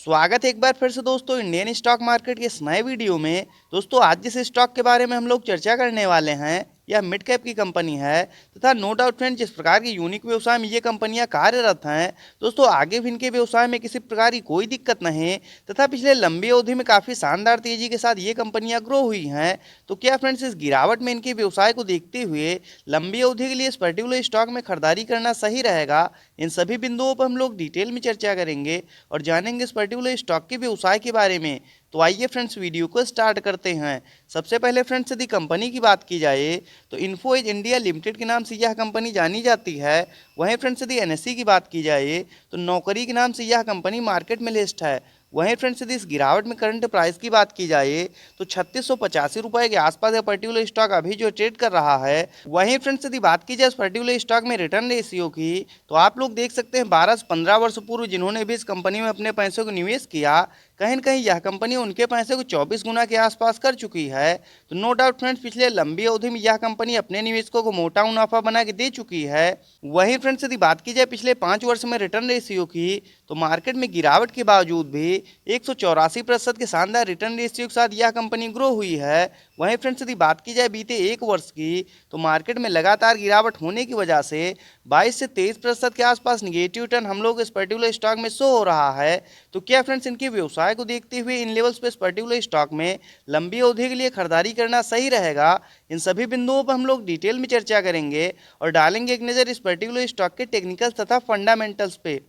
स्वागत है एक बार फिर से दोस्तों इंडियन स्टॉक मार्केट के इस नए वीडियो में। दोस्तों आज जिस स्टॉक के बारे में हम लोग चर्चा करने वाले हैं यह मिड कैप की कंपनी है तथा नो डाउट फ्रेंड जिस प्रकार की यूनिक व्यवसाय में ये कंपनियां कार्यरत हैं दोस्तों आगे भी इनके व्यवसाय में किसी प्रकार की कोई दिक्कत नहीं तथा पिछले लंबी अवधि में काफ़ी शानदार तेजी के साथ ये कंपनियां ग्रो हुई हैं। तो क्या फ्रेंड्स इस गिरावट में इनके व्यवसाय को देखते हुए लंबी अवधि के लिए इस पर्टिकुलर स्टॉक में खरीदारी करना सही रहेगा? इन सभी बिंदुओं पर हम लोग डिटेल में चर्चा करेंगे और जानेंगे इस पर्टिकुलर स्टॉक के व्यवसाय के बारे में। तो आइए फ्रेंड्स वीडियो को स्टार्ट करते हैं। सबसे पहले फ्रेंड्स यदि कंपनी की बात की जाए तो इन्फो एज इंडिया लिमिटेड के नाम से यह कंपनी जानी जाती है। वहीं फ्रेंड्स यदि एनएसई की बात की जाए तो नौकरी के नाम से यह कंपनी मार्केट में लिस्ट है। वहीं फ्रेंड्स यदि इस गिरावट में करंट प्राइस की बात की जाए तो 3685 रुपये के आसपास यह पर्टिकुलर स्टॉक अभी जो ट्रेड कर रहा है। वहीं फ्रेंड्स यदि बात की जाए इस पर्टिकुलर स्टॉक में रिटर्न रेशियो की तो आप लोग देख सकते हैं 12 से 15 वर्ष पूर्व जिन्होंने भी इस कंपनी में अपने पैसों को निवेश किया कहीं न कहीं यह कंपनी उनके पैसे को 24 गुना के आसपास कर चुकी है। तो नो डाउट फ्रेंड्स पिछले लंबी अवधि में यह कंपनी अपने निवेशकों को मोटा मुनाफा बना के दे चुकी है। वहीं फ्रेंड्स यदि बात की जाए पिछले 5 वर्ष में रिटर्न रेशियो की तो मार्केट में गिरावट के बावजूद भी 184% के शानदार रिटर्न रेशियो के साथ यह कंपनी ग्रो हुई है। वहीं फ्रेंड्स यदि बात की जाए बीते एक वर्ष की तो मार्केट में लगातार गिरावट होने की वजह से 22 से 23% के आसपास निगेटिव रिटर्न हम लोग इस पर्टिकुलर स्टॉक में शो हो रहा है। तो क्या फ्रेंड्स इनके व्यवसाय को देखते हुए इन लेवल्स पे इस पर्टिकुलर स्टॉक में लंबी अवधि के लिए खरीदारी करना सही रहेगा? इन सभी बिंदुओं पर हम लोग डिटेल में चर्चा करेंगे और डालेंगे एक नज़र इस पर्टिकुलर स्टॉक के टेक्निकल्स तथा फंडामेंटल्स पे।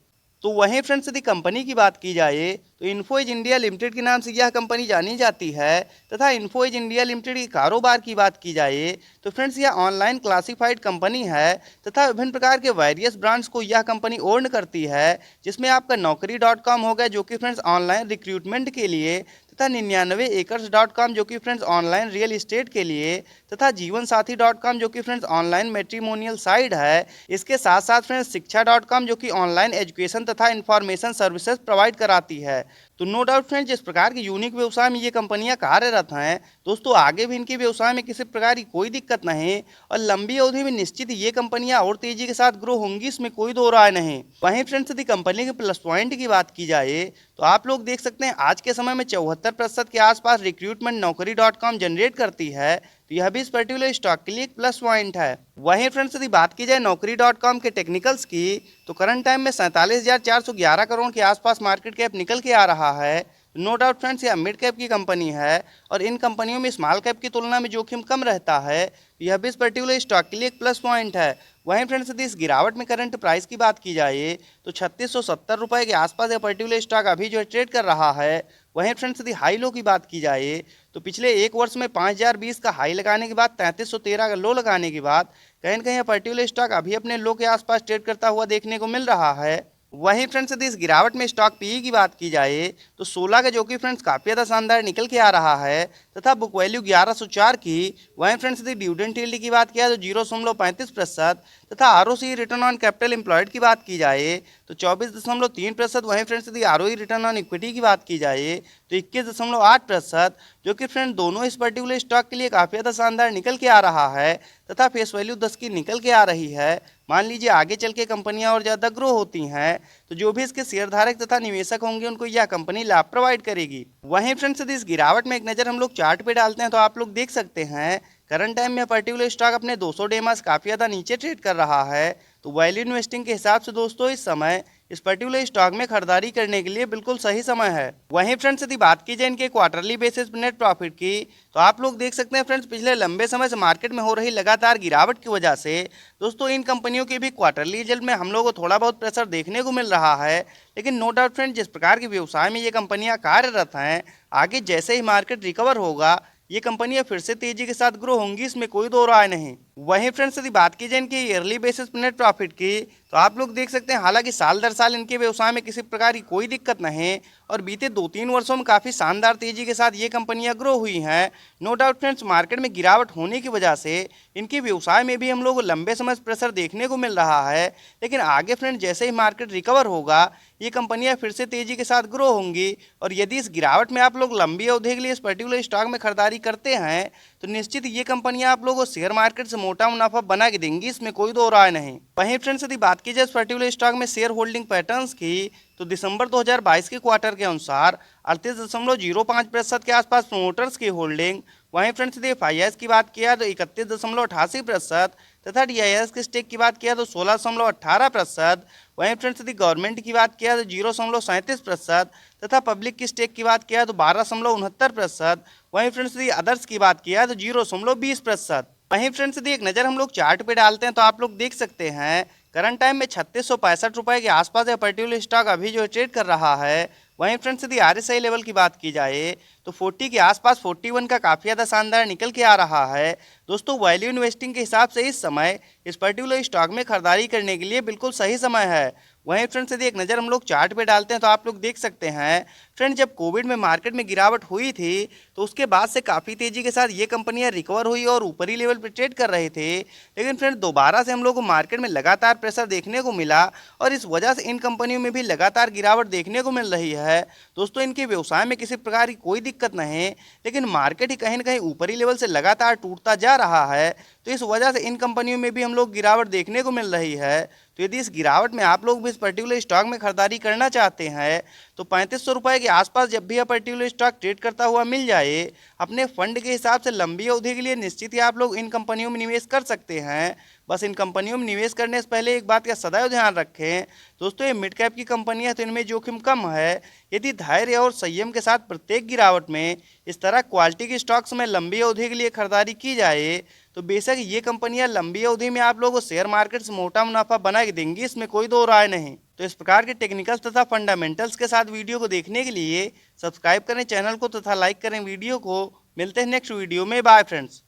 तो वहीं फ्रेंड्स यदि कंपनी की बात की जाए तो इन्फो एज इंडिया लिमिटेड के नाम से यह कंपनी जानी जाती है तथा इन्फो एज इंडिया लिमिटेड के कारोबार की बात की जाए तो फ्रेंड्स यह ऑनलाइन क्लासिफाइड कंपनी है तथा विभिन्न प्रकार के वेरियस ब्रांड्स को यह कंपनी ओन करती है, जिसमें आपका नौकरी.com हो गया जो कि फ्रेंड्स ऑनलाइन रिक्रूटमेंट के लिए तथा 99acres.com जो कि फ्रेंड्स ऑनलाइन रियल इस्टेट के लिए तथा जीवनसाथी.com जो कि फ्रेंड्स ऑनलाइन मैट्रिमोनियल साइट है। इसके साथ साथ फ्रेंड्स शिक्षा.com जो कि ऑनलाइन एजुकेशन तथा इंफॉर्मेशन सर्विसेज प्रोवाइड कराती है। तो नो डाउट फ्रेंड्स जिस प्रकार की यूनिक व्यवसाय में ये कंपनियां कार्यरत हैं दोस्तों आगे भी इनके व्यवसाय में किसी प्रकार की कोई दिक्कत नहीं और लंबी अवधि में निश्चित ये कंपनियां और तेजी के साथ ग्रो होंगी, इसमें कोई दो राय नहीं। वहीं फ्रेंड्स यदि कंपनी के प्लस पॉइंट की बात की जाए तो आप लोग देख सकते हैं आज के समय में 74% के आसपास रिक्रूटमेंट नौकरी.com जनरेट करती है। तो यह भी इस पर्टिकुलर स्टॉक के लिए एक प्लस पॉइंट है। वहीं फ्रेंड्स यदि बात की जाए नौकरी.com के टेक्निकल्स की तो करंट टाइम में 47,411 करोड़ के आसपास मार्केट कैप निकल के आ रहा है। नो डाउट फ्रेंड्स यह मिड कैप की कंपनी है और इन कंपनियों में स्मॉल कैप की तुलना में जोखिम कम रहता है। यह भी इस पर्टिकुलर स्टॉक के लिए एक प्लस पॉइंट है। वहीं फ्रेंड्स यदि इस गिरावट में करंट प्राइस की बात की जाए तो 3670 रुपये के आसपास यह पर्टिकुलर स्टॉक अभी जो है ट्रेड कर रहा है। वहीं फ्रेंड्स यदि हाई लो की बात की जाए तो पिछले एक वर्ष में 5020 का हाई लगाने के बाद 3313 का लो लगाने के बाद कहीं न कहीं यह पर्टिकुलर स्टॉक अभी अपने लो के आसपास ट्रेड करता हुआ देखने को मिल रहा है। वहीं फ्रेंड्स यदि इस गिरावट में स्टॉक पीई की बात की जाए तो 16 का जो कि फ्रेंड्स काफ़ी ज़्यादा शानदार निकल के आ रहा है तथा बुक वैल्यू 1104 की। वहीं फ्रेंड्स यदि डिविडेंड यील्ड की बात किया तो 0.35% तथा ROC return on capital employed की बात की जाए तो 24.3%। वहीं फ्रेंड्स यदि आरओई रिटर्न ऑन इक्विटी की बात की जाए तो 21.8%, जो कि फ्रेंड दोनों इस पर्टिकुलर स्टॉक के लिए काफ़ी ज़्यादा शानदार निकल के आ रहा है तथा फेस वैल्यू 10 की निकल के आ रही है। मान लीजिए आगे चल के कंपनियां और ज़्यादा ग्रो होती हैं तो जो भी इसके शेयरधारक तथा निवेशक होंगे उनको यह कंपनी लाभ प्रोवाइड करेगी। वहीं फ्रेंड्स यदि इस गिरावट में एक नज़र हम लोग चार्ट पे डालते हैं तो आप लोग देख सकते हैं करंट टाइम में पर्टिकुलर स्टॉक अपने 200 डे मास काफ़ी ज़्यादा नीचे ट्रेड कर रहा है। तो वैल्यू इन्वेस्टिंग के हिसाब से दोस्तों इस समय इस पर्टिकुलर स्टॉक में खरीदारी करने के लिए बिल्कुल सही समय है। वहीं फ्रेंड्स यदि बात की जाए इनके क्वार्टरली बेसिस पर नेट प्रॉफिट की तो आप लोग देख सकते हैं फ्रेंड्स पिछले लंबे समय से मार्केट में हो रही लगातार गिरावट की वजह से दोस्तों इन कंपनियों के भी क्वार्टरली रिजल्ट में हम लोगों को थोड़ा बहुत प्रेशर देखने को मिल रहा है। लेकिन नो डाउट फ्रेंड्स जिस प्रकार के व्यवसाय में ये कंपनियां कार्यरत हैं आगे जैसे ही मार्केट रिकवर होगा ये कंपनियां फिर से तेजी के साथ ग्रो होंगी, इसमें कोई दो राय नहीं। वहीं फ्रेंड्स यदि बात की जाए इनकी ईयरली बेसिस पर नेट प्रॉफिट की तो आप लोग देख सकते हैं हालांकि साल दर साल इनके व्यवसाय में किसी प्रकार की कोई दिक्कत नहीं और बीते 2-3 वर्षों में काफ़ी शानदार तेजी के साथ ये कंपनियां ग्रो हुई हैं। नो डाउट फ्रेंड्स मार्केट में गिरावट होने की वजह से इनके व्यवसाय में भी हम लोग को लंबे समय से प्रेशर देखने को मिल रहा है। लेकिन आगे फ्रेंड्स जैसे ही मार्केट रिकवर होगा ये कंपनियां फिर से तेजी के साथ ग्रो होंगी और यदि इस गिरावट में आप लोग लंबी अवधि के लिए इस पर्टिकुलर स्टॉक में खरीदारी करते हैं तो निश्चित ये कंपनियां आप लोगों को शेयर मार्केट से मोटा मुनाफा बना के देंगी, इसमें कोई दो राय नहीं। वहीं फ्रेंड्स यदि बात की जाए इस पर्टिकुलर स्टॉक में शेयर होल्डिंग पैटर्न्स की, तो दिसंबर 2022 के क्वार्टर के अनुसार 38.05% के आसपास प्रमोटर्स की होल्डिंग। वहीं फ्रेंड्स यदि FIS की बात किया तो 31.88% तथा DIS के स्टेक की बात किया तो 16.18%। वहीं फ्रेंड्स यदि गवर्नमेंट की बात किया तो 0.37% तथा पब्लिक की स्टेक की बात किया तो 12.69%। वहीं फ्रेंड्स यदि अदर्स की बात किया तो 0.20%। वहीं फ्रेंड्स यदि एक नज़र हम लोग चार्ट पे डालते हैं तो आप लोग देख सकते हैं करंट टाइम में 3665 रुपये के आसपास यह पर्टिकुलर स्टॉक अभी जो ट्रेड कर रहा है। वहीं फ्रेंड्स यदि RSI लेवल की बात की जाए तो 40 के आसपास 41 का काफ़ी ज़्यादा शानदार निकल के आ रहा है। दोस्तों वैल्यू इन्वेस्टिंग के हिसाब से इस समय इस पर्टिकुलर स्टॉक में खरीदारी करने के लिए बिल्कुल सही समय है। वहीं फ्रेंड्स यदि एक नज़र हम लोग चार्ट पे डालते हैं तो आप लोग देख सकते हैं फ्रेंड्स जब कोविड में मार्केट में गिरावट हुई थी तो उसके बाद से काफ़ी तेज़ी के साथ ये कंपनियां रिकवर हुई और ऊपरी लेवल पे ट्रेड कर रहे थे। लेकिन फ्रेंड्स दोबारा से हम लोग को मार्केट में लगातार प्रेशर देखने को मिला और इस वजह से इन कंपनियों में भी लगातार गिरावट देखने को मिल रही है। दोस्तों इनके व्यवसाय में किसी प्रकार की कोई दिक्कत नहीं, लेकिन मार्केट ही कहीं ना कहीं ऊपरी लेवल से लगातार टूटता जा रहा है। तो इस वजह से इन कंपनियों में भी हम लोग गिरावट देखने को मिल रही है। तो यदि इस गिरावट में आप लोग भी इस पर्टिकुलर स्टॉक में खरीदारी करना चाहते हैं तो 3500 रुपये के आसपास जब भी यह पर्टिकुलर स्टॉक ट्रेड करता हुआ मिल जाए अपने फंड के हिसाब से लंबी अवधि के लिए निश्चित ही आप लोग इन कंपनियों में निवेश कर सकते हैं। बस इन कंपनियों में निवेश करने से पहले एक बात का सदैव ध्यान रखें दोस्तों, ये मिड कैप की कंपनियां तो इनमें जोखिम कम है। यदि धैर्य और संयम के साथ प्रत्येक गिरावट में इस तरह क्वालिटी के स्टॉक्स में लंबी अवधि के लिए खरीदारी की जाए तो बेशक ये कंपनियां लंबी अवधि में आप लोगों को शेयर मार्केट से मोटा मुनाफा बना के देंगी, इसमें कोई दो राय नहीं। तो इस प्रकार के टेक्निकल्स तथा फंडामेंटल्स के साथ वीडियो को देखने के लिए सब्सक्राइब करें चैनल को तथा लाइक करें वीडियो को। मिलते हैं नेक्स्ट वीडियो में, बाय फ्रेंड्स।